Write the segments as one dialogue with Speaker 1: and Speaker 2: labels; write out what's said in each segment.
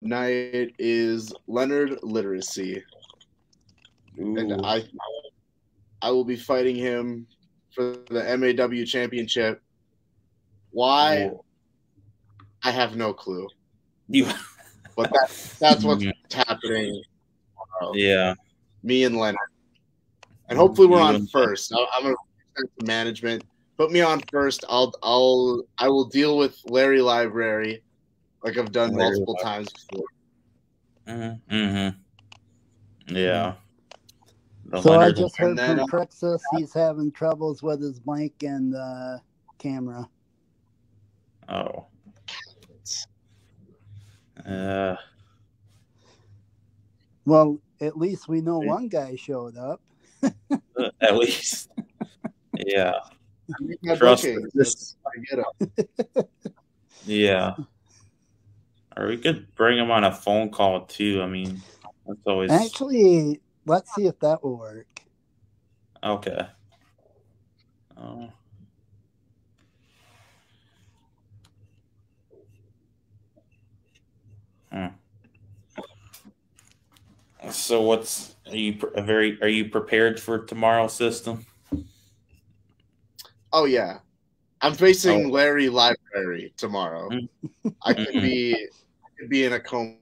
Speaker 1: night is Leonard Literacy.
Speaker 2: Ooh.
Speaker 1: And I will be fighting him for the MAW championship. Why?
Speaker 2: Ooh.
Speaker 1: I have no clue.
Speaker 2: You.
Speaker 1: But that's what's happening tomorrow.
Speaker 2: Yeah.
Speaker 1: Me and Leonard. And hopefully we're on first. I'm gonna the management. Put me on first. I will deal with Larry Library like I've done multiple times before.
Speaker 2: Mm-hmm. Yeah.
Speaker 3: So I just heard from Crixus he's having troubles with his mic and camera.
Speaker 2: Oh.
Speaker 3: Well, at least we know one guy showed up.
Speaker 2: At least. Yeah.
Speaker 1: Trust this. I get it.
Speaker 2: Yeah. Or we could bring him on a phone call too. I mean, that's always.
Speaker 3: Actually, let's see if that will work.
Speaker 2: Okay. Oh. So are you prepared for tomorrow's system?
Speaker 1: Oh yeah. I'm facing Larry Library tomorrow. I could be in a coma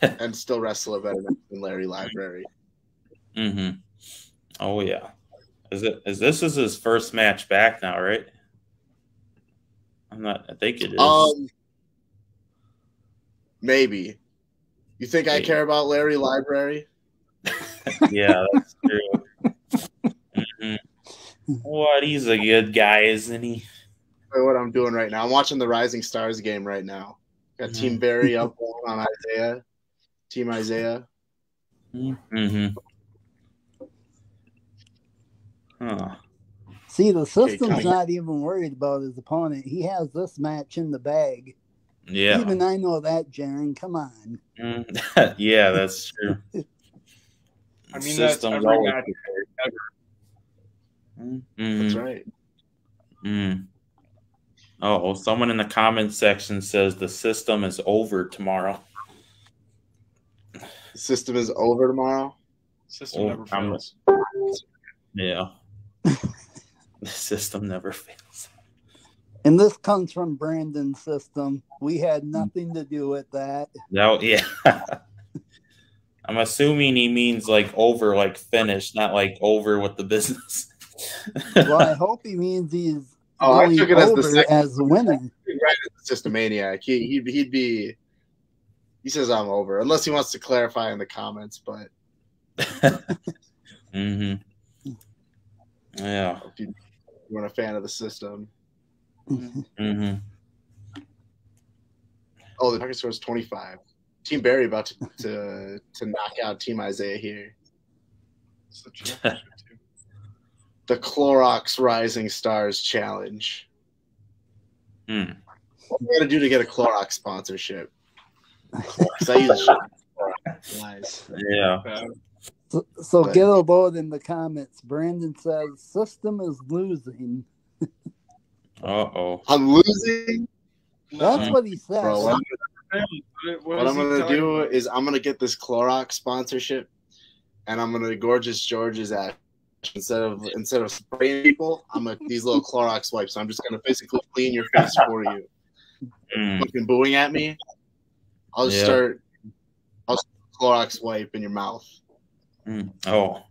Speaker 1: and still wrestle a better than Larry Library.
Speaker 2: Mm-hmm. Oh yeah. This is his first match back now, right? I think it is.
Speaker 1: Maybe. You think I care about Larry Library?
Speaker 2: Yeah, that's true. Mm-hmm. What? He's a good guy, isn't he?
Speaker 1: What I'm doing right now. I'm watching the Rising Stars game right now. Got Team Barry up on Isaiah. Team Isaiah.
Speaker 2: Mm-hmm. Huh.
Speaker 3: See, the system's not even worried about his opponent. He has this match in the bag.
Speaker 2: Yeah.
Speaker 3: Even I know that, Jaron. Come on.
Speaker 2: Yeah, that's true.
Speaker 4: I mean, that's every match ever.
Speaker 2: Mm-hmm.
Speaker 1: That's right.
Speaker 2: Oh, someone in the comments section says the system is over tomorrow.
Speaker 1: The system is over tomorrow?
Speaker 4: System never fails.
Speaker 2: Yeah. The system never fails.
Speaker 3: And this comes from Brandon's system. We had nothing to do with that.
Speaker 2: No, yeah. I'm assuming he means like over, like finished, not like over with the business.
Speaker 3: Well, I hope he means he's going over as winner.
Speaker 1: Systemaniac. He'd be. He says I'm over, unless he wants to clarify in the comments. But.
Speaker 2: Mm-hmm. Yeah.
Speaker 1: If you weren't a fan of the system.
Speaker 2: Mm-hmm.
Speaker 1: Oh, the target score is 25. Team Barry about to knock out Team Isaiah here. The Clorox Rising Stars Challenge. What do I gotta do to get a Clorox sponsorship? Because I use Clorox. Nice.
Speaker 2: Yeah.
Speaker 3: So get a load in the comments. Brandon says system is losing.
Speaker 2: Uh-oh.
Speaker 1: I'm losing?
Speaker 3: That's what he said.
Speaker 1: Bro, what I'm going to do is I'm going to get this Clorox sponsorship, and I'm going to Gorgeous George's ass. Instead of spraying people, I'm going to these little Clorox wipes. I'm just going to physically clean your face for you. Fucking booing at me. I'll start Clorox wipe in your mouth.
Speaker 2: Oh.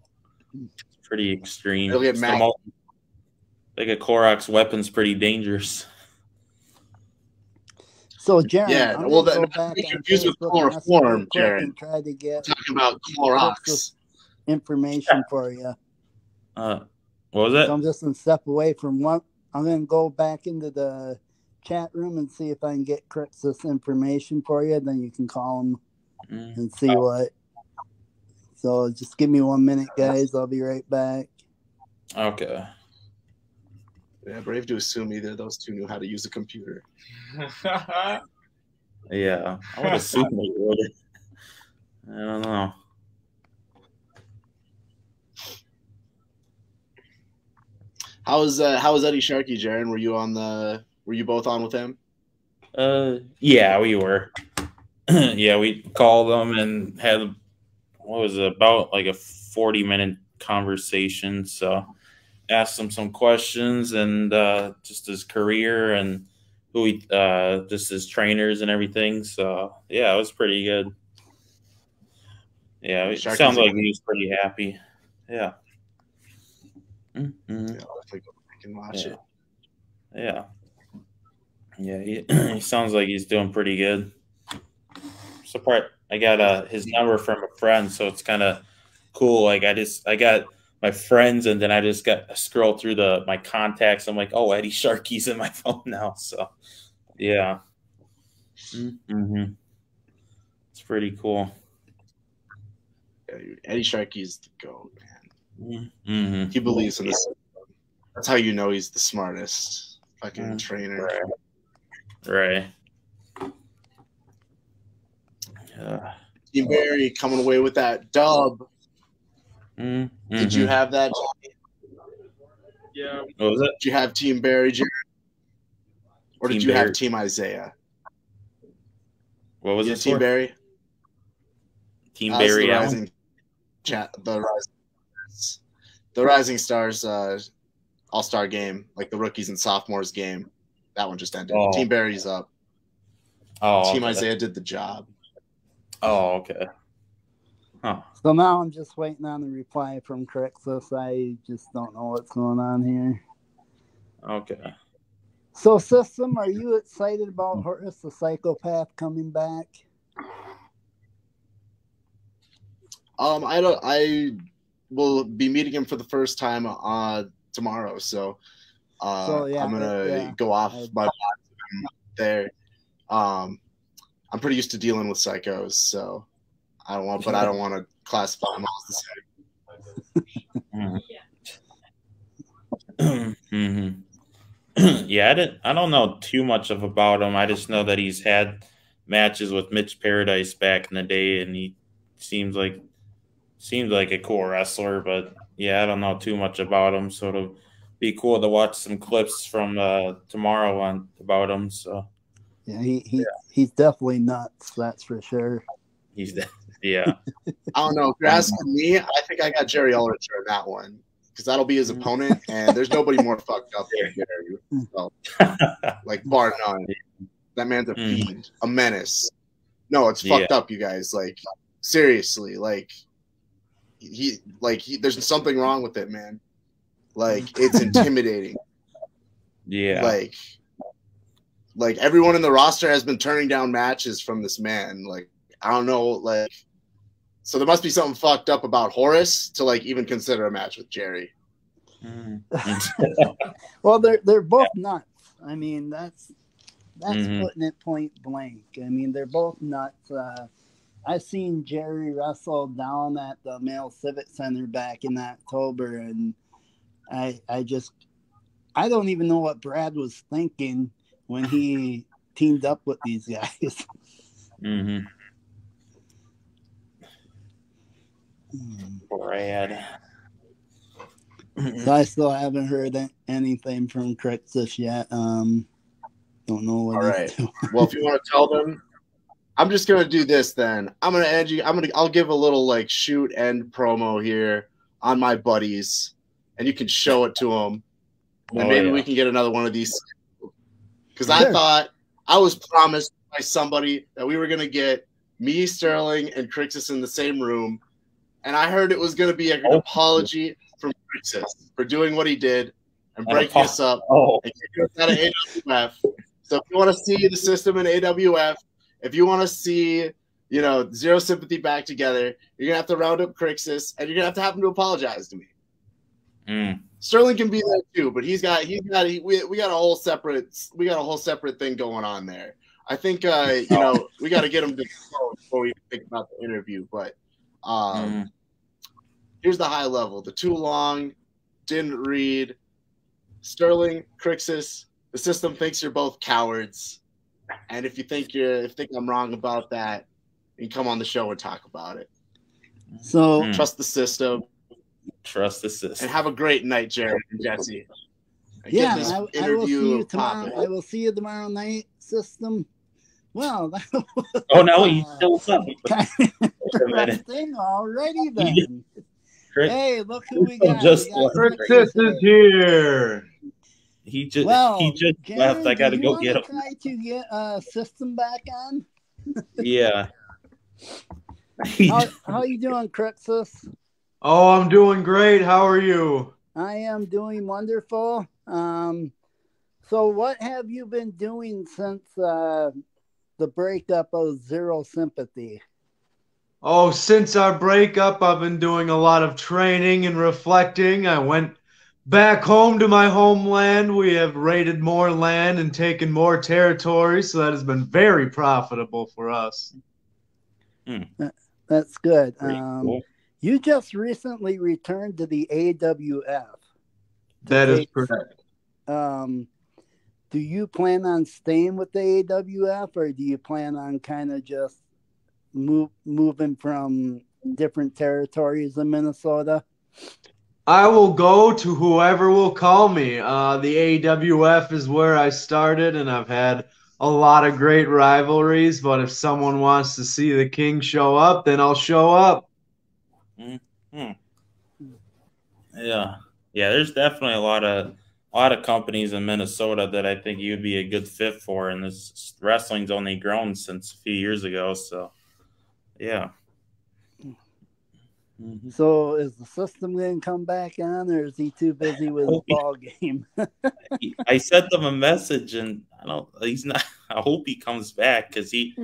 Speaker 2: It's pretty extreme.
Speaker 1: It'll get mad.
Speaker 2: Like a Clorox weapon's pretty dangerous.
Speaker 3: So, Jaron,
Speaker 1: yeah, well, you're confused with chloroform, Jaron.
Speaker 3: Try to get
Speaker 1: talking about Clorox
Speaker 3: information for you.
Speaker 2: What was that?
Speaker 3: So I'm just gonna step away from one. I'm gonna go back into the chat room and see if I can get Crixus information for you. Then you can call him and see what. So just give me 1 minute, guys. I'll be right back.
Speaker 2: Okay.
Speaker 1: Yeah, brave to assume either of those two knew how to use a computer.
Speaker 2: Yeah, I would assume they would. I don't know.
Speaker 1: How was Eddie Sharkey, Jaron? Were you both on with him?
Speaker 2: Yeah, we were. yeah, we called them and had, what was it, about like a 40-minute conversation. So asked him some questions and just his career and who he, just his trainers and everything. So yeah, it was pretty good. Yeah, it sounds like he was pretty happy. Yeah. Mm-hmm.
Speaker 1: Yeah, I can watch it.
Speaker 2: Yeah. Yeah, he sounds like he's doing pretty good. Surprised I got his number from a friend, so it's kind of cool. Like I got my friends, and then I just got scroll through my contacts. I'm like, oh, Eddie Sharkey's in my phone now. So yeah, it's pretty cool.
Speaker 1: Yeah, Eddie Sharkey's the GOAT, man. He believes in this. That's how you know he's the smartest fucking trainer.
Speaker 2: Right.
Speaker 1: Team Barry coming away with that dub. Did you have that, Johnny?
Speaker 4: Yeah.
Speaker 2: What was it?
Speaker 1: Did you have Team Barry, Jared? Or did you
Speaker 2: Barry.
Speaker 1: have Team Isaiah?
Speaker 2: What was it?
Speaker 1: Team Barry?
Speaker 2: Team Barry.
Speaker 1: The Rising Stars All-Star game, like the rookies and sophomores game. That one just ended. Team Barry's up. Team Isaiah did the job.
Speaker 2: Oh, okay. Huh.
Speaker 3: So now I'm just waiting on the reply from Crixus. I just don't know what's going on here.
Speaker 2: Okay.
Speaker 3: So, System, are you excited about Horace the Psychopath coming back?
Speaker 1: I will be meeting him for the first time tomorrow, so I'm gonna go off my there. I'm pretty used to dealing with psychos, so I don't want to classify them all as
Speaker 2: the same. Yeah, I don't know too much about him. I just know that he's had matches with Mitch Paradise back in the day, and he seems like a cool wrestler. But yeah, I don't know too much about him, so it'll be cool to watch some clips from tomorrow about him. So
Speaker 3: yeah, he's definitely nuts. That's for sure.
Speaker 2: Yeah.
Speaker 1: I don't know. If you're asking me, I think I got Jerry Ulrich in that one because that'll be his opponent, and there's nobody more fucked up than Jerry. So, like bar none. That man's a fiend, a menace. No, it's fucked up, you guys. Like seriously, like he there's something wrong with it, man. Like it's intimidating.
Speaker 2: Yeah.
Speaker 1: Like everyone in the roster has been turning down matches from this man. Like I don't know, like so there must be something fucked up about Horace to like even consider a match with Jerry.
Speaker 3: Well, they're both nuts. I mean, that's putting it point blank. I mean, they're both nuts. I've seen Jerry wrestle down at the Male Civic Center back in October, and I don't even know what Brad was thinking when he teamed up with these guys.
Speaker 2: Brad.
Speaker 3: So I still haven't heard anything from Crixus yet. Don't know what.
Speaker 1: All right. Well, if you want to tell them, I'm just gonna do this. Then I'll give a little like shoot end promo here on my buddies, and you can show it to them, and maybe we can get another one of these. Because I thought I was promised by somebody that we were gonna get me, Sterling, and Crixus in the same room, and I heard it was gonna be an apology from Crixus for doing what he did and breaking us up and kicking us out of AWF. So if you want to see the system in AWF, if you want to see, Zero Sympathy back together, you're gonna have to round up Crixus, and you're gonna have him to apologize to me. Sterling can be there too, but we got a whole separate thing going on there. I think we got to get him to go before we think about the interview. But here's the high level: the too long, didn't read. Sterling, Crixus, the system thinks you're both cowards, and if you think I'm wrong about that, you can come on the show and talk about it.
Speaker 3: So
Speaker 1: trust the system.
Speaker 2: Trust the system.
Speaker 1: And have a great night, Jared and Jesse.
Speaker 3: I will see you tomorrow. I will see you tomorrow night, system. Well, that was,
Speaker 2: Oh, no, he's still up.
Speaker 3: kind of interesting already then. Hey, look who we got.
Speaker 5: Crixus is here.
Speaker 2: He just
Speaker 3: Jaron,
Speaker 2: left. I got to go get him.
Speaker 3: Try to get System back on.
Speaker 2: Yeah.
Speaker 3: How you doing, Crixus?
Speaker 5: Oh, I'm doing great. How are you?
Speaker 3: I am doing wonderful. So what have you been doing since the breakup of Zero Sympathy?
Speaker 5: Oh, since our breakup, I've been doing a lot of training and reflecting. I went back home to my homeland. We have raided more land and taken more territory, so that has been very profitable for us.
Speaker 3: That's good.
Speaker 2: Cool.
Speaker 3: You just recently returned to the AWF.
Speaker 5: That is correct.
Speaker 3: Do you plan on staying with the AWF, or do you plan on kind of just moving from different territories in Minnesota?
Speaker 5: I will go to whoever will call me. The AWF is where I started, and I've had a lot of great rivalries, but if someone wants to see the King show up, then I'll show up.
Speaker 2: Mm-hmm. Yeah, there's definitely a lot of companies in Minnesota that I think you'd be a good fit for, and this wrestling's only grown since a few years ago, so yeah. Mm-hmm.
Speaker 3: So is the System going to come back on, or is he too busy with his ball game?
Speaker 2: I sent him a message, and he's not. I hope he comes back, because he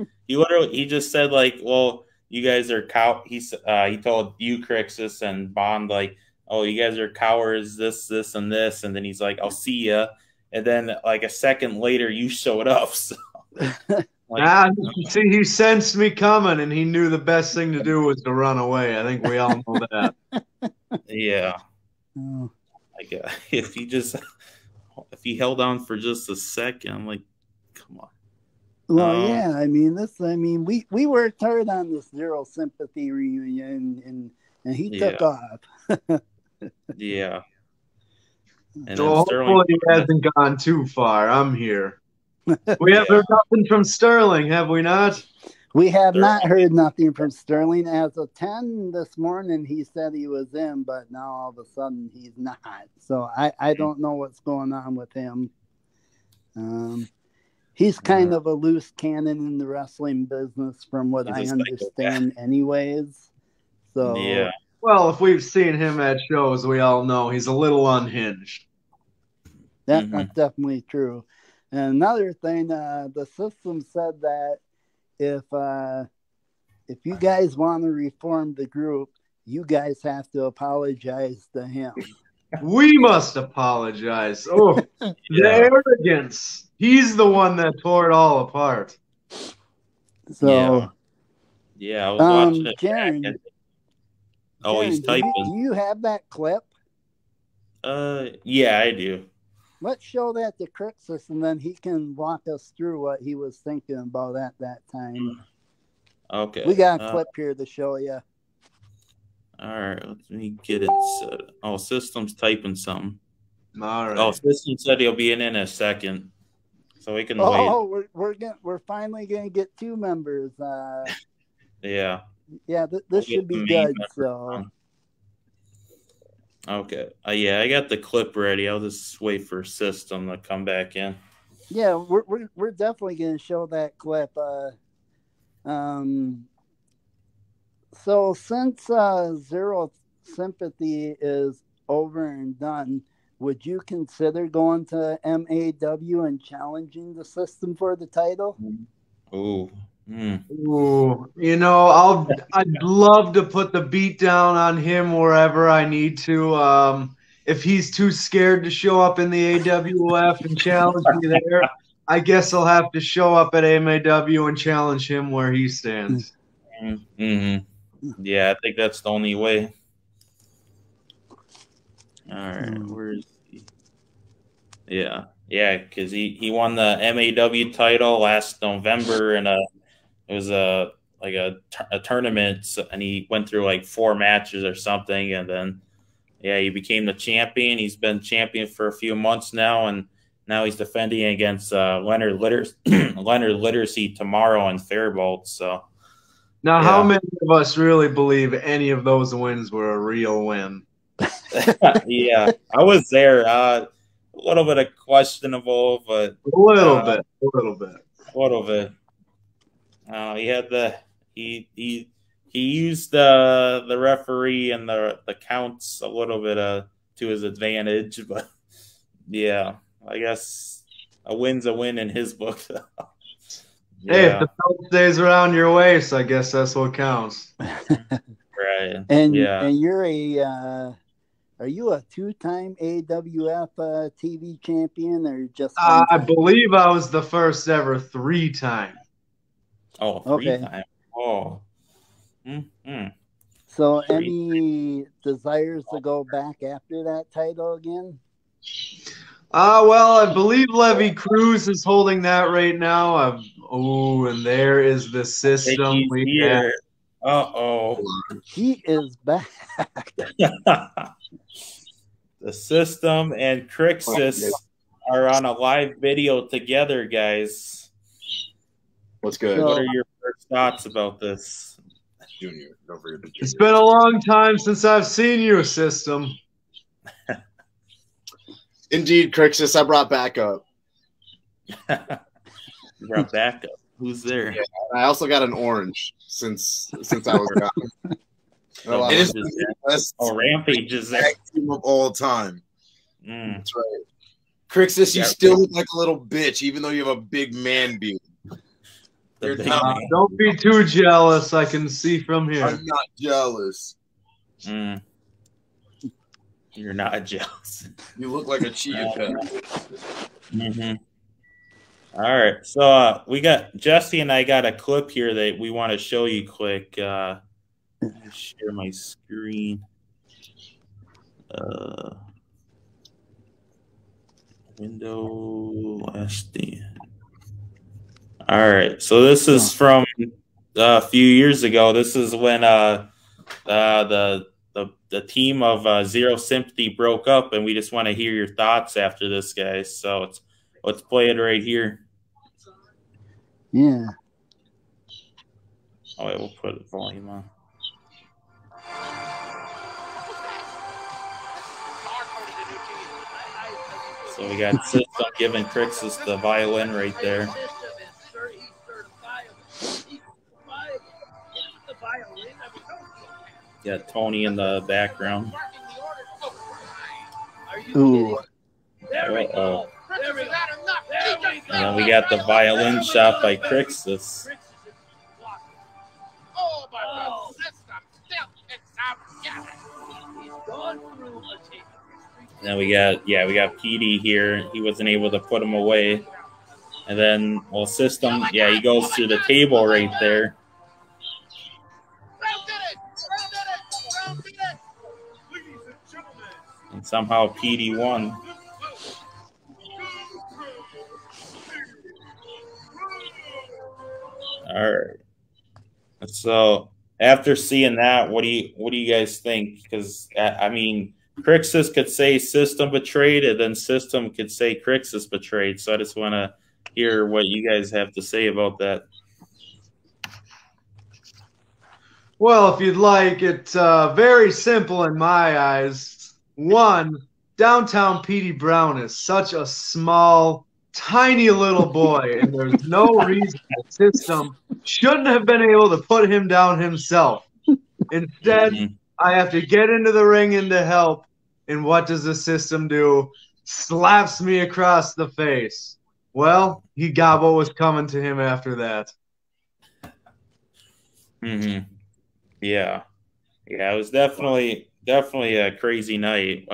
Speaker 2: just said, like, well, you guys are he told you, Crixus, and Bond, like, oh, you guys are cowards, this, and this, and then he's like, I'll see ya, and then like a second later, you showed up. So,
Speaker 5: see, he sensed me coming, and he knew the best thing to do was to run away. I think we all know that.
Speaker 2: Yeah. If he held on for just a second, I'm like, come on.
Speaker 3: Well, yeah, I mean, we worked hard on this Zero Sympathy reunion, and he took off.
Speaker 2: Yeah. And
Speaker 5: so hopefully he hasn't gone too far. I'm here. We have heard nothing from Sterling, have we not?
Speaker 3: We have not heard nothing from Sterling. As of 10 this morning, he said he was in, but now all of a sudden he's not. So I don't know what's going on with him. He's kind of a loose cannon in the wrestling business, from what I understand anyways. So
Speaker 2: yeah.
Speaker 5: Well, if we've seen him at shows, we all know he's a little unhinged.
Speaker 3: That's definitely true. And another thing, the System said that if you guys want to reform the group, you guys have to apologize to him.
Speaker 5: We must apologize. Oh, the arrogance. He's the one that tore it all apart.
Speaker 3: So,
Speaker 2: yeah, I was watching it.
Speaker 3: Jaron,
Speaker 2: he's typing.
Speaker 3: Do you have that clip?
Speaker 2: Yeah, I do.
Speaker 3: Let's show that to Crixus, and then he can walk us through what he was thinking about at that time.
Speaker 2: Okay.
Speaker 3: We got a clip here to show you.
Speaker 2: All right, let me get it set. Oh, System's typing something.
Speaker 5: All right.
Speaker 2: Oh, System said he'll be in a second, so we can wait.
Speaker 3: Oh, we're finally gonna get 2 members.
Speaker 2: Yeah.
Speaker 3: Yeah, this should be good. So.
Speaker 2: Okay. Yeah, I got the clip ready. I'll just wait for System to come back in.
Speaker 3: Yeah, we're definitely gonna show that clip. So since Zero Sympathy is over and done, would you consider going to MAW and challenging the System for the title?
Speaker 2: Ooh.
Speaker 5: Ooh, I'd love to put the beat down on him wherever I need to. If he's too scared to show up in the AWF and challenge me there, I guess I'll have to show up at MAW and challenge him where he stands.
Speaker 2: Mm-hmm. Yeah, I think that's the only way. All right, where's he? Yeah, because he won the MAW title last November, and it was a tournament, and he went through like 4 matches or something, and then he became the champion. He's been champion for a few months now, and now he's defending against Leonard Literacy tomorrow in Faribault. So
Speaker 5: now, how many of us really believe any of those wins were a real win?
Speaker 2: Yeah, I was there. A little bit of questionable, but
Speaker 5: a little bit.
Speaker 2: He had he used the referee and the counts a little bit to his advantage, but yeah, I guess a win's a win in his book. Yeah.
Speaker 5: Hey, if the belt stays around your waist, I guess that's what counts.
Speaker 2: Right.
Speaker 3: And you're are you a 2-time AWF TV champion or just one
Speaker 5: I
Speaker 3: time?
Speaker 5: believe I was the first ever 3-time.
Speaker 2: Oh, 3-time. Oh. Mm-hmm.
Speaker 3: So any desires to go back after that title again?
Speaker 5: Well, I believe Levy Cruz is holding that right now. And there is the system we have.
Speaker 2: Uh-oh.
Speaker 3: He is back.
Speaker 2: The system and Crixus are on a live video together, guys.
Speaker 1: What's good?
Speaker 2: So, what are your first thoughts about this?
Speaker 1: Junior, don't forget the Junior.
Speaker 5: It's been a long time since I've seen you, system.
Speaker 1: Indeed, Crixus, I brought backup.
Speaker 2: You brought backup. Who's there?
Speaker 1: Yeah, I also got an orange since I was gone. It is the best
Speaker 2: Rampage is there.
Speaker 1: Team of all time. That's right. Crixus, you
Speaker 2: Yeah,
Speaker 1: still look like a little bitch, even though you have a big man beard.
Speaker 5: Don't be too jealous. I can see from here.
Speaker 1: I'm not jealous.
Speaker 2: You're not jealous.
Speaker 1: You look like a cheetah pet.
Speaker 2: All right, so we got Jesse and I got a clip here that we want to show you quick. Let me share my screen. Window SD. All right, so this is from a few years ago. This is when the team of Zero Sympathy broke up, and we just want to hear your thoughts after this, guys. So let's play it right here.
Speaker 3: Yeah.
Speaker 2: Oh wait, we'll put the volume on. So we got System giving Crixus the violin right there. Yeah, Tony in the background.
Speaker 3: Ooh.
Speaker 2: Uh-oh. And then we got the violin shot by Crixus. And then we got PD here. He wasn't able to put him away. And then, well, System, he goes through the table right there. And somehow PD won. All right. So after seeing that, what do you guys think? Because I mean, Crixus could say System betrayed, and then System could say Crixus betrayed. So I just want to hear what you guys have to say about that.
Speaker 5: Well, if you'd like, it's very simple in my eyes. One, downtown Petey Brown is such a small, tiny little boy, and there's no reason the system shouldn't have been able to put him down himself. Instead, I have to get into the ring and to help, and what does the system do? Slaps me across the face. Well, he got what was coming to him after that.
Speaker 2: Yeah, it was definitely a crazy night.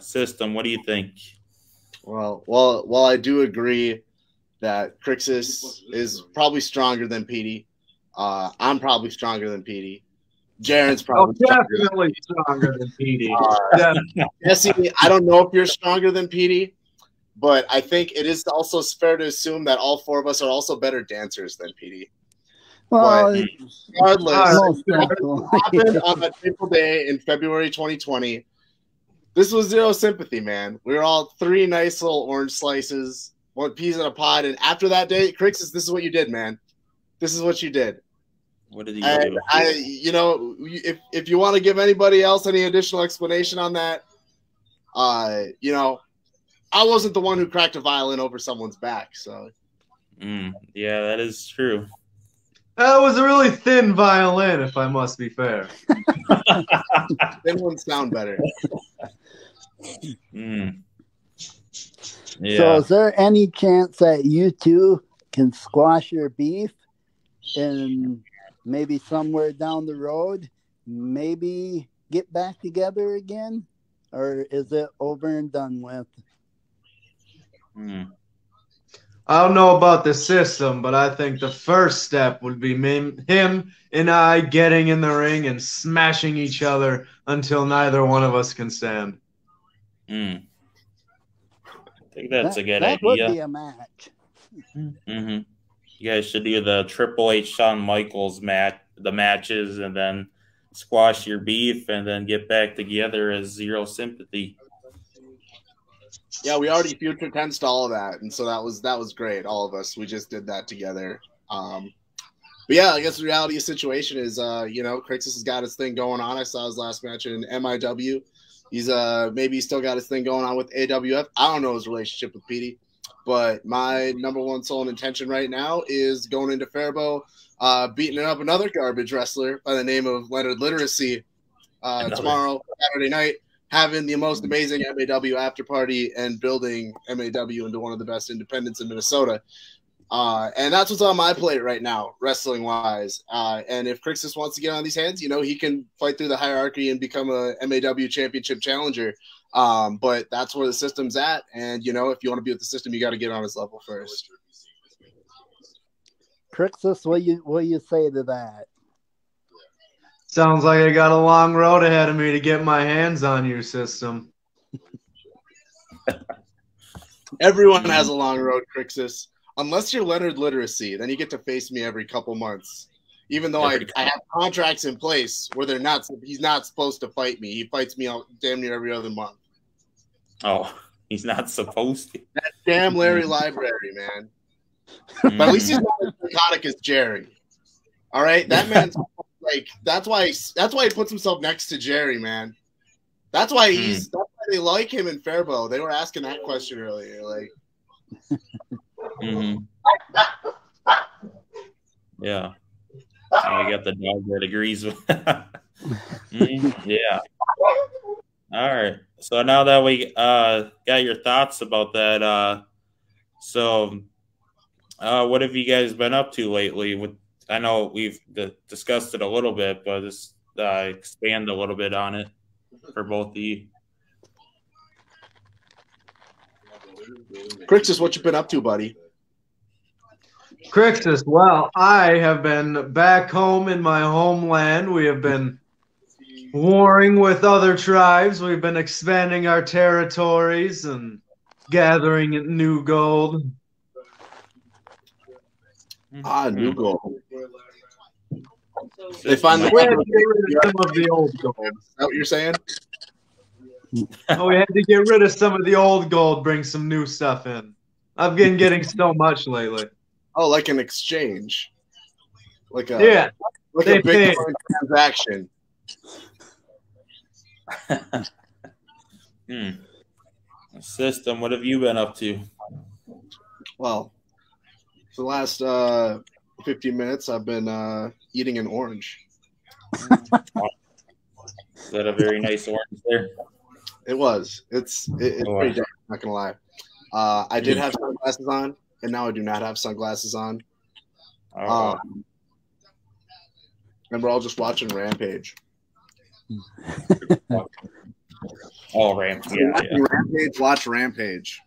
Speaker 2: System, what do you think?
Speaker 1: Well, while I do agree that Crixus is probably stronger than Petey, I'm probably stronger than Petey. Jaren's probably
Speaker 5: definitely stronger than Petey.
Speaker 1: Jesse, I don't know if you're stronger than Petey, but I think it is also fair to assume that all four of us are also better dancers than Petey.
Speaker 3: Well,
Speaker 1: regardless, what happened on that fateful day in February 2020, This was zero sympathy, man. We were all three nice little orange slices, one peas in a pod, and after that day, Crixus, this is what you did, man. This is what you did.
Speaker 2: What did he do?
Speaker 1: You know, if you want to give anybody else any additional explanation on that, you know, I wasn't the one who cracked a violin over someone's back, so.
Speaker 2: Yeah, that is true.
Speaker 5: That was a really thin violin, if I must be fair.
Speaker 1: Thin ones sound better.
Speaker 2: Yeah.
Speaker 3: So is there any chance that you two can squash your beef and maybe somewhere down the road, maybe get back together again? Or is it over and done with?
Speaker 5: I don't know about the system, but I think the first step would be him and I getting in the ring and smashing each other until neither one of us can stand.
Speaker 2: I think that's a good
Speaker 3: that
Speaker 2: idea.
Speaker 3: That would be a match.
Speaker 2: You guys should do the Triple H Shawn Michaels the matches, and then squash your beef, and then get back together as Zero Sympathy.
Speaker 1: Yeah, we already future tensed all of that, and so that was great. All of us, we just did that together. But yeah, I guess the reality of the situation is, you know, Crixus has got his thing going on. I saw his last match in MIW. He's maybe still got his thing going on with AWF. I don't know his relationship with Petey, but my number one soul and intention right now is going into Faribault, beating up another garbage wrestler by the name of Leonard Literacy tomorrow, Saturday night, having the most amazing MAW after party and building MAW into one of the best independents in Minnesota. And that's what's on my plate right now, wrestling wise. And if Crixus wants to get on these hands, you know, he can fight through the hierarchy and become a MAW championship challenger. But that's where the system's at. And, you know, if you want to be with the system, you got to get on his level first.
Speaker 3: Crixus, what you say to that?
Speaker 5: Sounds like I got a long road ahead of me to get my hands on your system.
Speaker 1: Everyone has a long road, Crixus. Unless you're Leonard Literacy, then you get to face me every couple months. Even though I have contracts in place where he's not supposed to fight me. He fights me out damn near every other month.
Speaker 2: Oh, he's not supposed to.
Speaker 1: That damn Larry Library, man. But at least he's not as psychotic as Jerry. All right, that man's like that's why he puts himself next to Jerry, man. That's why they like him in Faribault. They were asking that question earlier, like.
Speaker 2: Yeah. We got the dog that agrees with. Yeah. All right. So now that we got your thoughts about that, what have you guys been up to lately? I know we've discussed it a little bit, but just expand a little bit on it for both of you.
Speaker 1: Crixus, what you been up to, buddy?
Speaker 5: Crixus, well, I have been back home in my homeland. We have been warring with other tribes. We've been expanding our territories and gathering new gold.
Speaker 1: New gold.
Speaker 5: They finally get rid of some of the old gold.
Speaker 1: Is that what you're saying?
Speaker 5: Oh, we had to get rid of some of the old gold, bring some new stuff in. I've been getting so much lately.
Speaker 1: Oh, like an exchange, like a Bitcoin transaction.
Speaker 2: System, what have you been up to?
Speaker 1: Well, for the last 15 minutes, I've been eating an orange.
Speaker 2: Is that a very nice orange there?
Speaker 1: It was. It's pretty dark, not gonna lie. I did have sunglasses on, and now I do not have sunglasses on. And we're all just watching Rampage.
Speaker 2: Rampage. Yeah.
Speaker 1: Rampage, watch Rampage.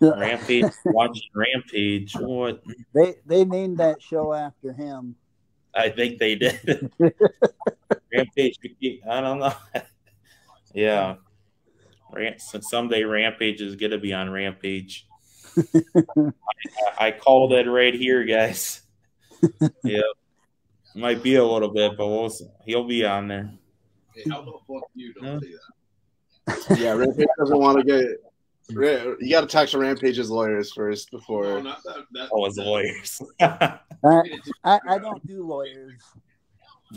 Speaker 2: Rampage, watch Rampage. What?
Speaker 3: They named that show after him.
Speaker 2: I think they did. Rampage. I don't know. Yeah. Someday Rampage is going to be on Rampage. I called it right here, guys. Yeah. Might be a little bit, but he'll be on there.
Speaker 6: Hey, how the fuck you don't say
Speaker 1: Yeah, Rampage doesn't want to get. You got to talk to Rampage's lawyers first before.
Speaker 2: Oh, his lawyers.
Speaker 3: I don't do lawyers.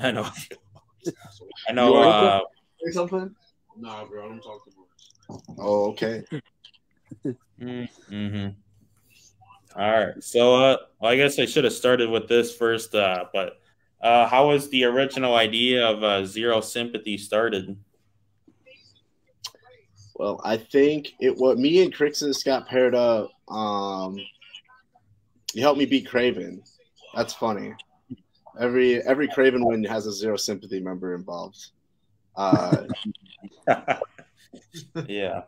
Speaker 2: I know. I know.
Speaker 1: Say something?
Speaker 4: Nah, bro, I don't talk to lawyers.
Speaker 1: Oh, okay.
Speaker 2: Mm-hmm. All right. So, well, I guess I should have started with this first. But how was the original idea of Zero Sympathy started?
Speaker 1: Well, I think me and Crixus got paired up. He helped me beat Craven. That's funny. Every Craven win has a Zero Sympathy member involved.
Speaker 2: Yeah.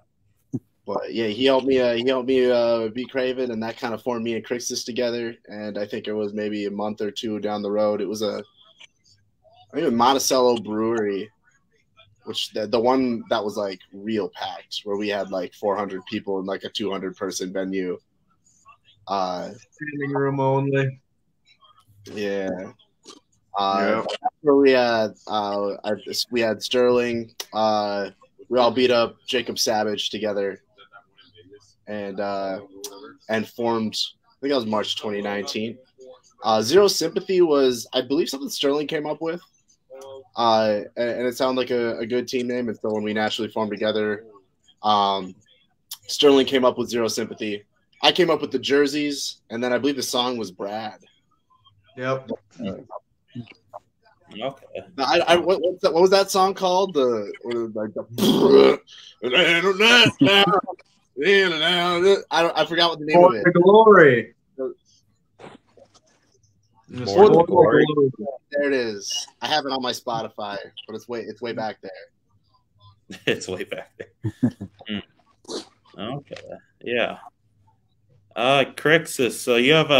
Speaker 1: But yeah, he helped me beat Craven, and that kind of formed me and Crixus together. And I think it was maybe a month or two down the road. It was I think Monticello Brewery, which the one that was like real packed, where we had like 400 people in like a 200-person venue.
Speaker 5: Standing room only.
Speaker 1: Yeah. We had Sterling. We all beat up Jacob Savage together, and formed. I think that was March 2019. Zero Sympathy was, I believe, something Sterling came up with, and it sounded like a good team name. And so when we naturally formed together, Sterling came up with Zero Sympathy. I came up with the jerseys, and then I believe the song was Brad.
Speaker 5: Yep.
Speaker 2: Okay.
Speaker 1: What was that song called? I forgot what the name of it.
Speaker 5: Glory.
Speaker 2: Glory.
Speaker 1: There it is. I have it on my Spotify, but it's way back there.
Speaker 2: It's way back there. Okay. Yeah. Crixus. So you have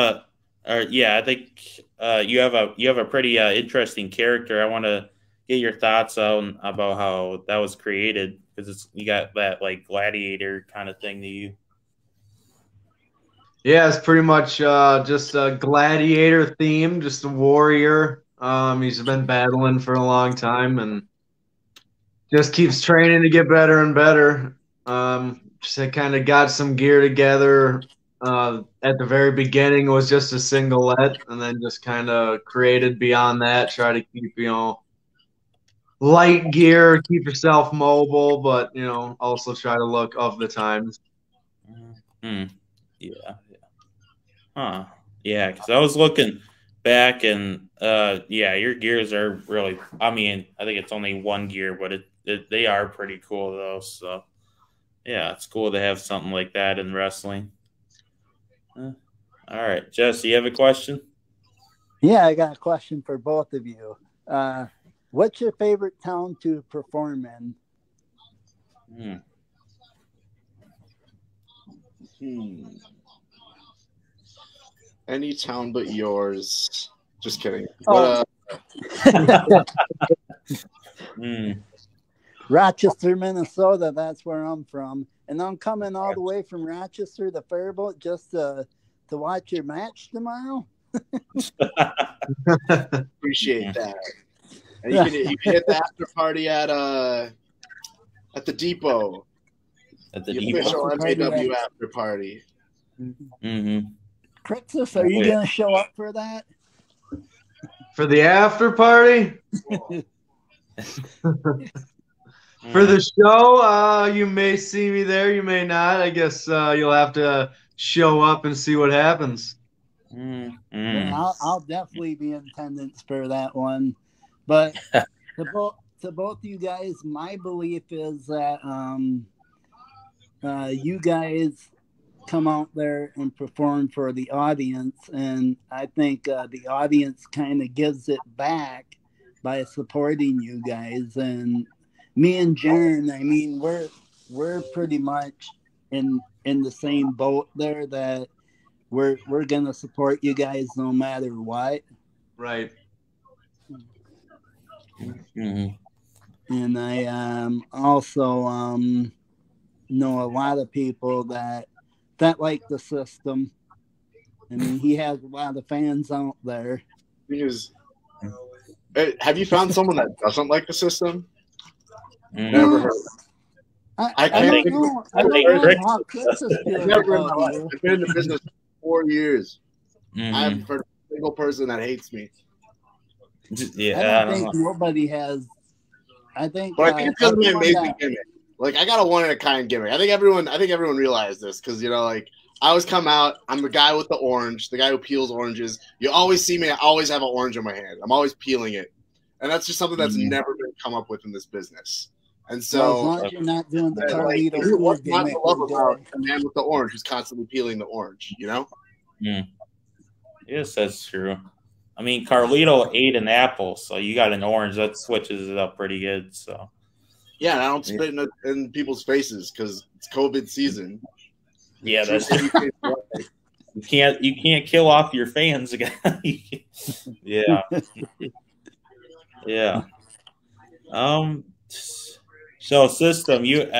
Speaker 2: I think you have a pretty interesting character. I want to get your thoughts on about how that was created, because you got that like gladiator kind of thing to you.
Speaker 5: Yeah, it's pretty much just a gladiator theme, just a warrior. He's been battling for a long time and just keeps training to get better and better. Just kind of got some gear together. At the very beginning, it was just a singlet, and then just kind of created beyond that. Try to keep, light gear, keep yourself mobile, but, also try to look of the times.
Speaker 2: Yeah. Huh. Yeah, because I was looking back, and your gears are really. I mean, I think it's only one gear, but they are pretty cool though. So yeah, it's cool to have something like that in wrestling. All right, Jesse, you have a question?
Speaker 3: Yeah, I got a question for both of you. What's your favorite town to perform
Speaker 1: in? Any town but yours. Just kidding.
Speaker 3: Oh. Rochester, Minnesota. That's where I'm from, and I'm coming all the way from Rochester to Faribault just to watch your match tomorrow.
Speaker 1: Appreciate that. And you can hit the after party at the depot.
Speaker 2: At the
Speaker 1: depot. Official MAW after party.
Speaker 2: Mm-hmm.
Speaker 3: Crixus, are you going to show up for that?
Speaker 5: For the after party? For the show, you may see me there. You may not. I guess you'll have to show up and see what happens.
Speaker 3: I'll definitely be in attendance for that one. But to both you guys, my belief is that you guys come out there and perform for the audience, and I think the audience kind of gives it back by supporting you guys. And me and Jaren, I mean, we're pretty much in the same boat there, that we're gonna support you guys no matter what.
Speaker 5: Right.
Speaker 3: And I also know a lot of people that like the system. I mean, he has a lot of fans out there.
Speaker 1: Because, have you found someone that doesn't like the system? Never heard of I can't think
Speaker 3: know. I don't know how Crixus feels about you.
Speaker 1: I've been in the business for 4 years.
Speaker 2: Mm-hmm.
Speaker 1: I haven't heard a single person that hates me.
Speaker 2: Yeah,
Speaker 3: I don't think nobody has. I think,
Speaker 1: but I think it's because of my amazing gimmick. Like, I got a one-of-a-kind gimmick. I think everyone realized this because, you know, like, I always come out. I'm the guy with the orange, the guy who peels oranges. You always see me. I always have an orange in my hand. I'm always peeling it, and that's just something that's never been come up with in this business. And so,
Speaker 3: well, as long as you're not doing the Carlito
Speaker 1: what's not to love about the man with the orange who's constantly peeling the orange? You know?
Speaker 2: Yes, that's true. I mean, Carlito ate an apple, so you got an orange. That switches it up pretty good. So,
Speaker 1: yeah, and I don't spit in people's faces because it's COVID season.
Speaker 2: Yeah, that's you can't kill off your fans again. Yeah, yeah. So, System, you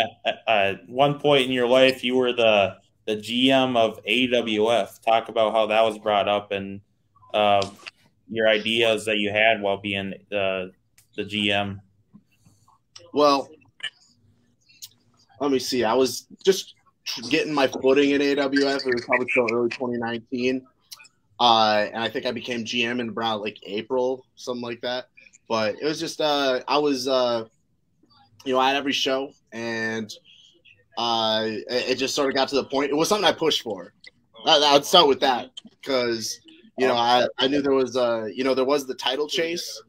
Speaker 2: at one point in your life you were the GM of AWF. Talk about how that was brought up and your ideas that you had while being the GM.
Speaker 1: Well, let me see. I was just getting my footing in AWF. It was probably still early 2019. And I think I became GM in around like April, something like that. But it was just I was at every show, and it just sort of got to the point. It was something I pushed for. I'd start with that because I knew there was there was the title chase,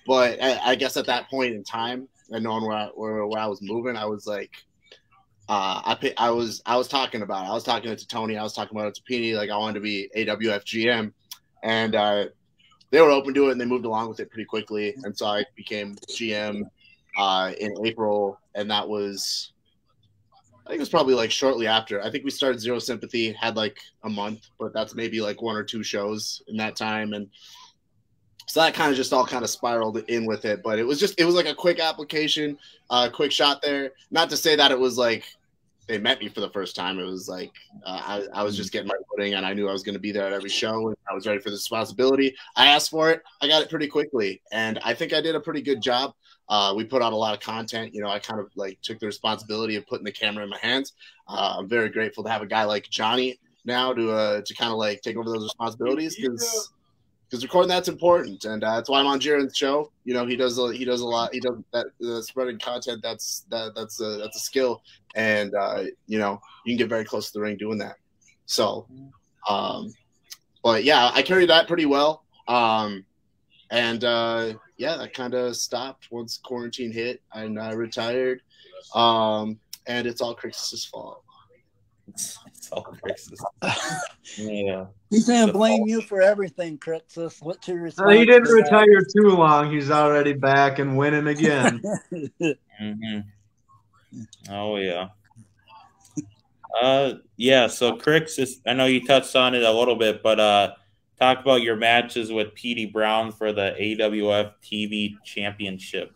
Speaker 1: but I guess at that point in time, and knowing where I was moving, I was like, I was talking about it. I was talking it to Tony. I was talking about it to Peony. Like, I wanted to be AWF GM, and they were open to it, and they moved along with it pretty quickly. And so I became GM in April, and that was, I think it was probably like shortly after. I think we started Zero Sympathy, had like a month, but that's maybe like 1 or 2 shows in that time. And so that kind of just all kind of spiraled in with it. But it was like a quick application, quick shot there. Not to say that it was like they met me for the first time. It was like I was just getting my footing, and I knew I was going to be there at every show, and I was ready for this responsibility. I asked for it. I got it pretty quickly, and I think I did a pretty good job. We put out a lot of content. I kind of like took the responsibility of putting the camera in my hands. I'm very grateful to have a guy like Johnny now to kind of like take over those responsibilities because recording that's important, and that's why I'm on Jaren's show. He does a lot. He does that spreading content. That's a skill, and you can get very close to the ring doing that. So, but yeah, I carried that pretty well. Yeah, that kind of stopped once quarantine hit, and I retired. And it's all Crixus' fault.
Speaker 2: It's all Crixus. Yeah.
Speaker 3: He's going to blame you for everything, Crixus. What's your response?
Speaker 5: He didn't retire too long. He's already back and winning again.
Speaker 2: Mm-hmm. Oh, yeah. Yeah, so Crixus, I know you touched on it a little bit, but talk about your matches with Petey Brown for the AWF TV Championship.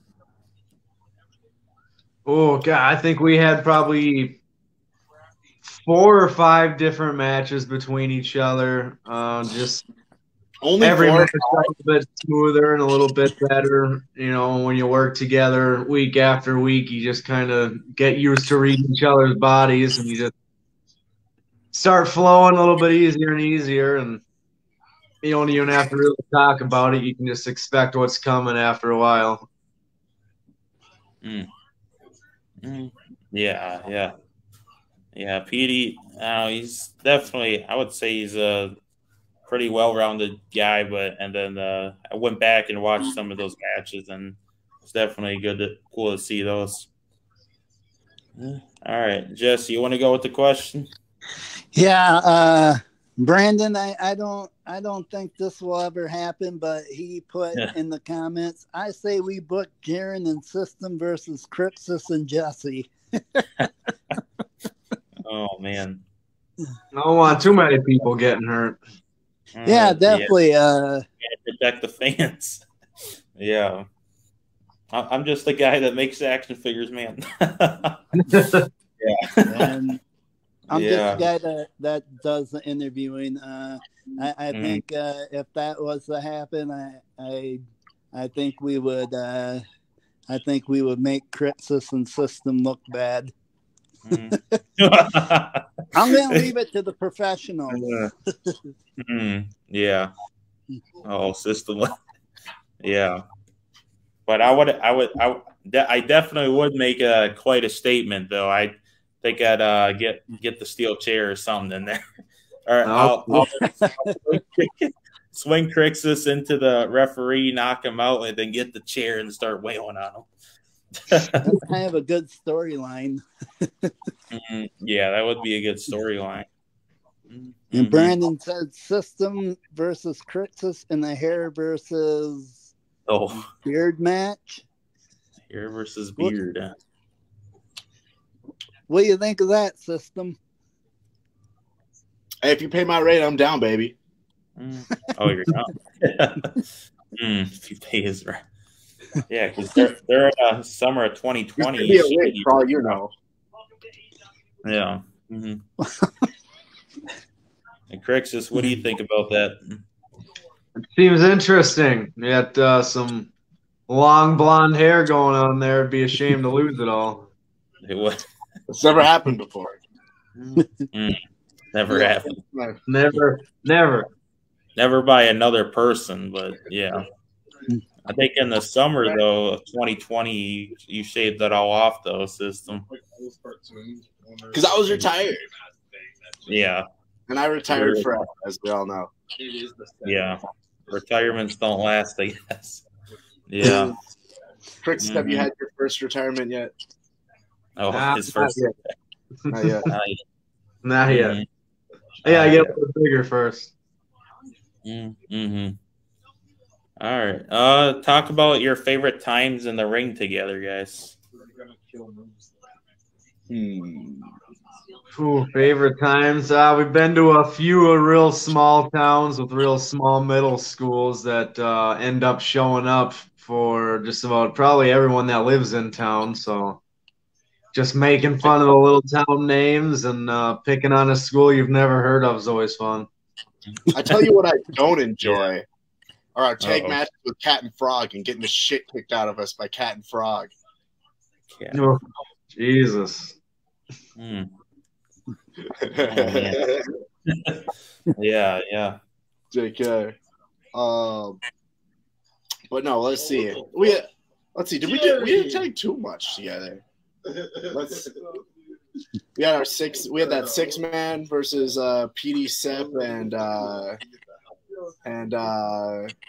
Speaker 5: Oh, God, I think we had probably 4 or 5 different matches between each other. Just
Speaker 1: only
Speaker 5: every
Speaker 1: 4
Speaker 5: match a little bit smoother and a little bit better. When you work together week after week, you just kind of get used to reading each other's bodies, and you just start flowing a little bit easier and easier. And you don't even have to really talk about it. You can just expect what's coming after a while.
Speaker 2: Yeah. Petey, he's definitely, I would say he's a pretty well-rounded guy, and then I went back and watched some of those matches, and it's definitely cool to see those. All right, Jesse, you want to go with the question?
Speaker 3: Yeah, Brandon, I don't think this will ever happen, but he put in the comments, I say we book Jaren and System versus Crixus and Jesse.
Speaker 2: Oh, man.
Speaker 5: I don't want too many people getting hurt.
Speaker 3: Yeah, definitely.
Speaker 2: Protect the fans. Yeah. I'm just the guy that makes action figures, man. Yeah.
Speaker 3: And I'm just the guy that does the interviewing. I think if that was to happen, I think we would make Crixus and System look bad. I'm going to leave it to the professionals.
Speaker 2: Yeah. Oh, system. Yeah. But I definitely would make quite a statement, though. I think I'd get the steel chair or something in there. Or I'll swing Crixus into the referee, knock him out, and then get the chair and start wailing on him.
Speaker 3: That's kind of a good storyline.
Speaker 2: Yeah, that would be a good storyline.
Speaker 3: And Brandon said System versus Crixus in the hair versus beard match.
Speaker 2: Hair versus beard.
Speaker 3: What do you think of that, System?
Speaker 1: Hey, if you pay my rate, I'm down, baby.
Speaker 2: Oh, you're down. If you pay his rate. Yeah, because they're summer of 2020.
Speaker 1: Be a rate for all you know.
Speaker 2: Yeah. And Crixus, what do you think about that?
Speaker 5: It seems interesting. You got some long blonde hair going on there. It'd be a shame to lose it all.
Speaker 2: It was.
Speaker 1: It's never happened before.
Speaker 2: Never happened.
Speaker 5: Never
Speaker 2: by another person, but yeah. I think in the summer, though, of 2020, you shaved that all off, though, System.
Speaker 1: Because I was retired.
Speaker 2: Yeah.
Speaker 1: And I retired forever, as we all know.
Speaker 2: Yeah. Retirements don't last, I guess. Yeah.
Speaker 1: Crixus, have you had your first retirement yet?
Speaker 2: Oh, his first.
Speaker 1: Not yet.
Speaker 5: Not yet. Yeah, I get a little bigger first.
Speaker 2: All right. Talk about your favorite times in the ring together, guys.
Speaker 5: Favorite times. We've been to a few real small towns with real small middle schools that end up showing up for just about probably everyone that lives in town. So just making fun of the little town names and picking on a school you've never heard of is always fun.
Speaker 1: I tell you what I don't enjoy are our tag matches with Cat and Frog and getting the shit kicked out of us by Cat and Frog.
Speaker 5: Oh, Jesus.
Speaker 2: Yeah.
Speaker 1: JK. But no, let's see. Did we didn't tag too much together. We had that 6-man versus PD Sep and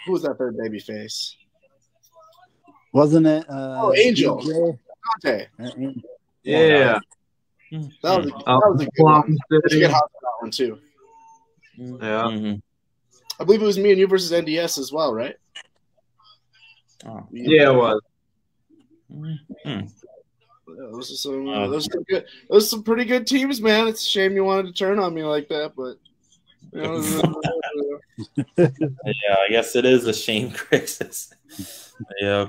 Speaker 1: who was that third baby face?
Speaker 3: Wasn't it
Speaker 1: Angel.
Speaker 3: DJ?
Speaker 1: Dante.
Speaker 5: Yeah.
Speaker 1: That was a good one. You get hot for that one too.
Speaker 5: Yeah.
Speaker 1: I believe it was me and you versus NDS as well, right?
Speaker 5: Yeah, it was.
Speaker 1: Those are some pretty good teams, man. It's a shame you wanted to turn on me like that, but
Speaker 2: yeah, I guess it is a shame, Crixus. Yeah,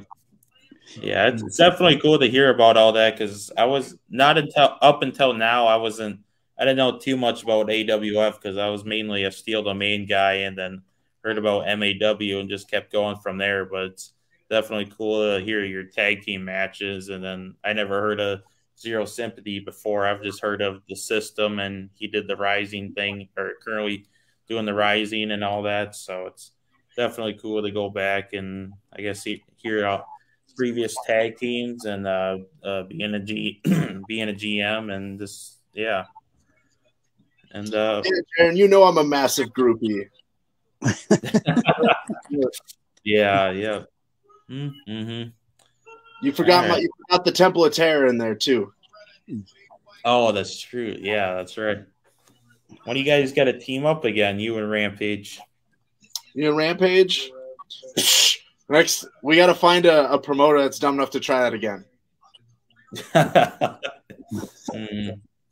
Speaker 2: it's definitely cool to hear about all that because I was not up until now. I didn't know too much about AWF because I was mainly a Steel Domain guy, and then heard about MAW and just kept going from there. But it's definitely cool to hear your tag team matches. And then I never heard of Zero Sympathy before. I've just heard of the System, and he did the Rising thing, or currently doing the Rising and all that. So it's definitely cool to go back and I guess hear previous tag teams and being a GM and just And
Speaker 1: Aaron, you know I'm a massive groupie.
Speaker 2: Yeah.
Speaker 1: You forgot you forgot the Temple of Terror in there too.
Speaker 2: Oh, that's true. Yeah, that's right. When do you guys got to team up again? You and Rampage.
Speaker 1: You and Rampage? Next, we got to find a promoter that's dumb enough to try that again.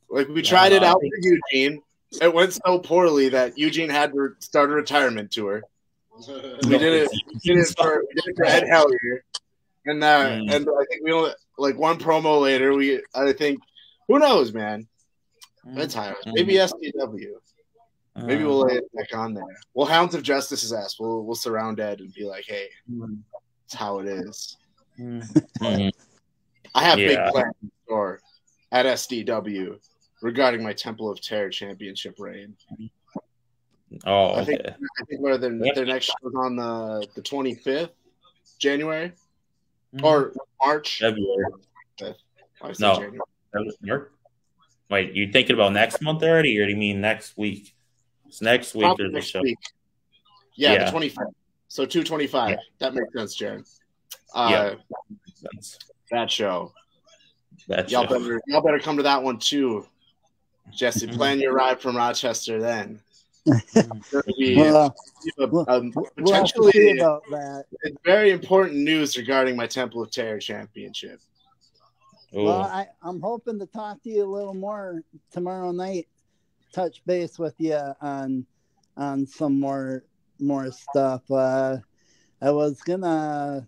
Speaker 1: Like we tried it out for Eugene. It went so poorly that Eugene had to start a retirement tour. We did it for Ed Hellier, and I think we only one promo later. I think who knows, man. That's high. Maybe SPW. Maybe we'll lay it back on there. Well, Hounds of Justice's ass. We'll surround Ed and be like, hey, that's how it is. I have big plans in store. at SDW regarding my Temple of Terror championship reign.
Speaker 2: Oh,
Speaker 1: I think where their
Speaker 2: Yeah.
Speaker 1: next show is on the 25th January or March.
Speaker 2: February.
Speaker 1: I said
Speaker 2: No.
Speaker 1: January.
Speaker 2: Wait, you thinking about next month already, or do you mean next week? It's next week.
Speaker 1: Probably
Speaker 2: There's a
Speaker 1: next
Speaker 2: show.
Speaker 1: week. Yeah, the 25th. So 225.
Speaker 2: Yeah.
Speaker 1: That makes sense, Jared.
Speaker 2: Yeah.
Speaker 1: That show.
Speaker 2: That
Speaker 1: Y'all
Speaker 2: show.
Speaker 1: better come to that one too. Jesse, plan your ride from Rochester then. There'll be
Speaker 3: we'll have
Speaker 1: potentially
Speaker 3: to see about that.
Speaker 1: it's very important news regarding my Temple of Terror championship.
Speaker 3: Well, I'm hoping to talk to you a little more tomorrow night. Touch base with you on some more stuff. I was gonna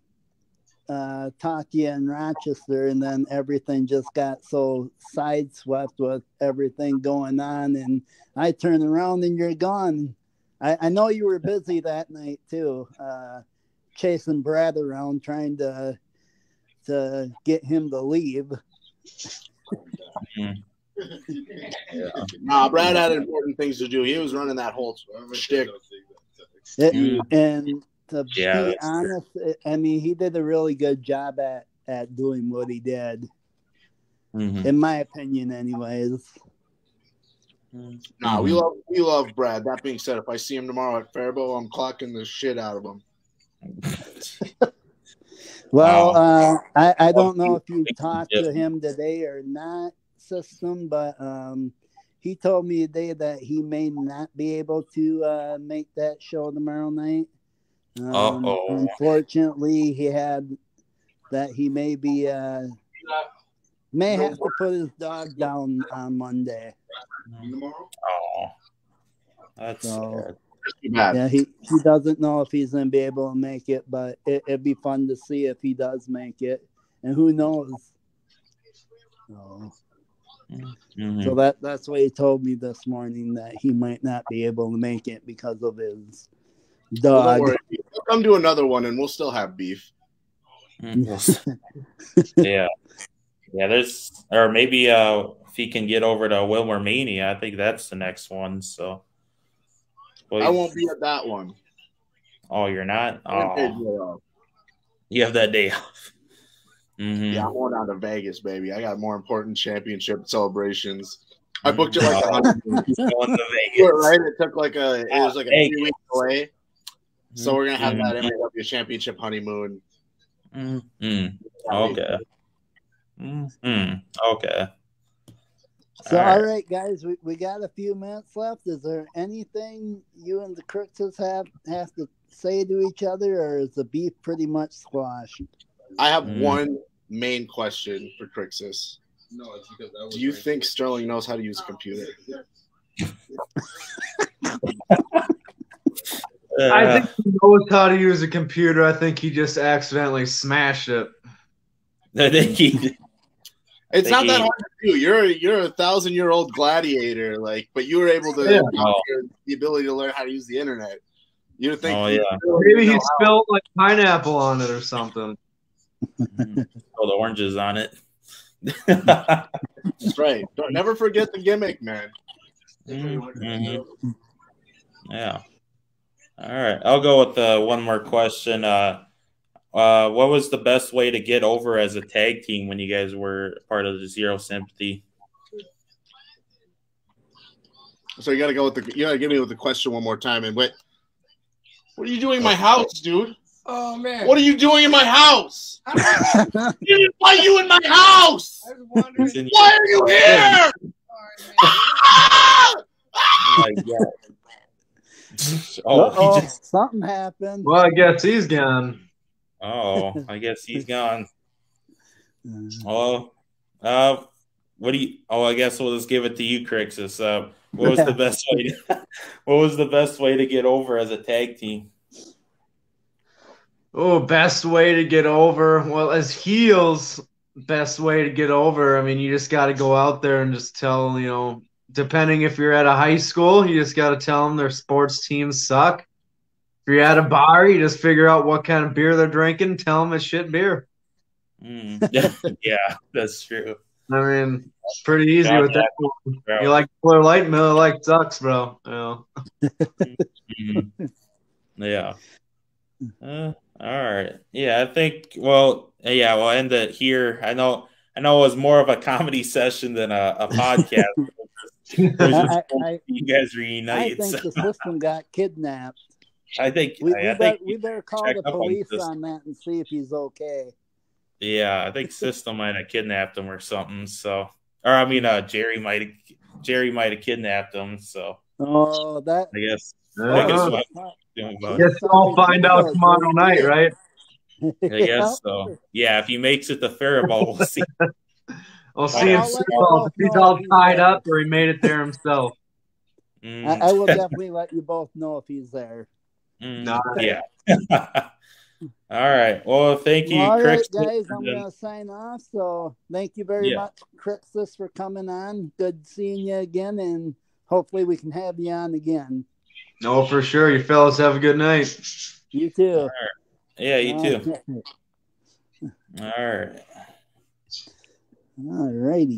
Speaker 3: talk to you in Rochester, and then everything just got so sideswept with everything going on, and I turn around and you're gone. I know you were busy that night too, chasing Brad around trying to get him to leave.
Speaker 1: Nah, Brad had important things to do. He was running that whole shtick.
Speaker 3: And to be honest, I mean, he did a really good job at doing what he did, in my opinion, anyways.
Speaker 1: Nah, we love Brad. That being said, if I see him tomorrow at Faribault, I'm clocking the shit out of him.
Speaker 3: Well, I don't know if you talked to him today or not, System, but he told me today that he may not be able to make that show tomorrow night. Unfortunately, he had that he may have to put his dog down on Monday.
Speaker 2: Oh, that's sad.
Speaker 3: Yeah, he doesn't know if he's going to be able to make it, but it'd be fun to see if he does make it. And who knows? So that's what he told me this morning, that he might not be able to make it because of his dog.
Speaker 1: Well, don't worry. We'll come to another one and we'll still have beef.
Speaker 2: Yeah. There's, or maybe if he can get over to Wilmer Mania, I think that's the next one. So
Speaker 1: I won't be at that one.
Speaker 2: Oh, you're not? Oh, you have that day off.
Speaker 1: Yeah, I'm going down to Vegas, baby. I got more important championship celebrations. I booked it like a honeymoon.
Speaker 2: Going to Vegas.
Speaker 1: Right? It took like a 3-week delay. So we're gonna have that MLW championship honeymoon.
Speaker 2: Okay. Okay.
Speaker 3: So, all right, guys, we got a few minutes left. Is there anything you and the Crixus have to say to each other, or is the beef pretty much squashed?
Speaker 1: I have one main question for Crixus.
Speaker 4: No, it's because that was
Speaker 1: do you think Sterling knows how to use a computer?
Speaker 5: I think he knows how to use a computer. I think he just accidentally smashed it.
Speaker 2: I think he.
Speaker 1: It's not that hard to do. You're a 1,000-year-old gladiator, but you were able to the ability to learn how to use the internet. You would think,
Speaker 5: maybe he spilled like pineapple on it or something.
Speaker 2: The oranges on it.
Speaker 1: That's right. Don't never forget the gimmick, man.
Speaker 2: Yeah. All right, I'll go with one more question. What was the best way to get over as a tag team when you guys were part of the Zero Sympathy?
Speaker 1: So you gotta give me with the question one more time. And what are you doing in my house, dude?
Speaker 4: Oh man!
Speaker 1: What are you doing in my house? Why are you in my house? Why are you here?
Speaker 2: Oh my God.
Speaker 3: Something happened.
Speaker 5: Well, I guess he's gone.
Speaker 2: Oh, I guess he's gone. What do you? Oh, I guess we'll just give it to you, Crixus. What was the best way? What was the best way to get over as a tag team?
Speaker 5: Oh, best way to get over. Well, as heels, best way to get over. I mean, you just got to go out there and just tell, depending if you're at a high school, you just got to tell them their sports teams suck. If you're at a bar, you just figure out what kind of beer they're drinking, tell them it's shit beer.
Speaker 2: Yeah, that's true.
Speaker 5: I mean, it's pretty easy with that.
Speaker 2: Bro.
Speaker 5: You like Miller Lite, Miller Lite sucks, bro. You know?
Speaker 2: Yeah. All right. Yeah, I think. Well, yeah, we'll end it here. I know. It was more of a comedy session than a podcast. You guys reunite.
Speaker 3: I think the system got kidnapped.
Speaker 2: I think
Speaker 3: we
Speaker 2: we
Speaker 3: better call the police on that and see if he's okay.
Speaker 2: Yeah, I think System might have kidnapped him or something. So, or I mean, Jerry might have kidnapped him. So,
Speaker 3: that
Speaker 2: I guess.
Speaker 5: Guess I'll find out tomorrow night, right?
Speaker 2: I guess so. Yeah, if he makes it to Faribault, we'll see.
Speaker 5: We'll see if he's all tied up or he made it there himself.
Speaker 3: I will definitely let you both know if he's there.
Speaker 2: Yeah. All right. Well, thank you,
Speaker 3: all right,
Speaker 2: Crixus.
Speaker 3: guys. I'm going to sign off. So thank you very much, Crixus, for coming on. Good seeing you again, and hopefully we can have you on again.
Speaker 5: No, for sure. You fellas have a good night.
Speaker 3: You too.
Speaker 2: All right. Yeah, you too. All right.
Speaker 3: All righty.